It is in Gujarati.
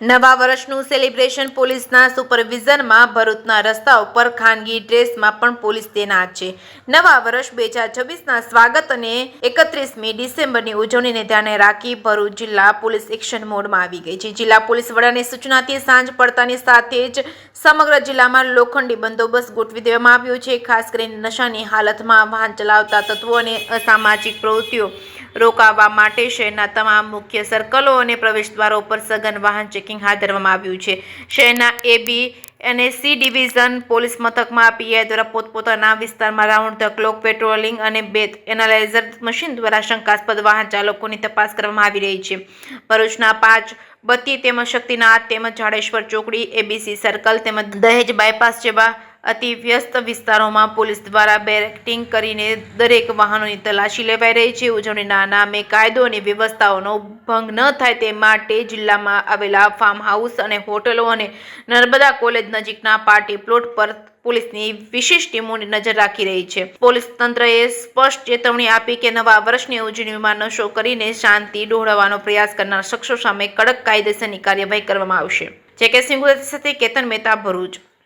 નવા વર્ષનું સેલિબ્રેશન પોલીસના સુપરવિઝનમાં ભરૂચના રસ્તાઓ પર ખાનગી ડ્રેસમાં પણ પોલીસ તૈનાત છે। નવા વર્ષ 2026ના સ્વાગત અને 31મી ડિસેમ્બરની ઉજવણીને ધ્યાને રાખી ભરૂચ જિલ્લા પોલીસ એક્શન મોડમાં આવી ગઈ છે। જિલ્લા પોલીસ વડાની સૂચનાથી સાંજ પડતાની સાથે જ સમગ્ર જિલ્લામાં લોખંડી બંદોબસ્ત ગોઠવી દેવામાં આવ્યો છે। ખાસ કરીને નશાની હાલતમાં વાહન ચલાવતા તત્વો અને અસામાજિક પ્રવૃત્તિઓ રોકવા માટે શહેરના તમામ મુખ્ય સર્કલો અને પ્રવેશદ્વારો પર સઘન વાહન ચેકિંગ હાથ ધરવામાં આવ્યું છે। શહેરના AB અને C ડિવિઝન પોલીસ મથકમાં પીઆઈ દ્વારા પોતપોતાના વિસ્તારમાં રાઉન્ડ ધ ક્લોક પેટ્રોલિંગ અને બેથ એનાલાઇઝર મશીન દ્વારા શંકાસ્પદ વાહન ચાલકોની તપાસ કરવામાં આવી રહી છે। ભરૂચના 5 બત્તી તેમજ શક્તિનાથ તેમજ જાડેશ્વર ચોકડી ABC સર્કલ તેમજ દહેજ બાયપાસ જેવા અતિ વ્યસ્ત વિસ્તારોમાં પોલીસ દ્વારા બેરેક્ટિંગ કરીને દરેક વાહનોની તલાશી લેવાઈ રહી છે। ઉજવણીના નામે કાયદો અને વ્યવસ્થાઓનો ભંગ ન થાય તે માટે જિલ્લામાં આવેલા ફાર્મ હાઉસ અને હોટલો અને નર્મદા કોલેજ નજીકના પાર્ટી પ્લોટ પર પોલીસની વિશેષ ટીમોની નજર રાખી રહી છે। પોલીસ તંત્રએ સ્પષ્ટ ચેતવણી આપી કે નવા વર્ષની ઉજવણીમાં નશો કરીને શાંતિ ડહોળવાનો પ્રયાસ કરનાર શખ્સો સામે કડક કાયદેસરની કાર્યવાહી કરવામાં આવશે। જે કે સિંહ સાથે કેતન મહેતા, ભરૂચ।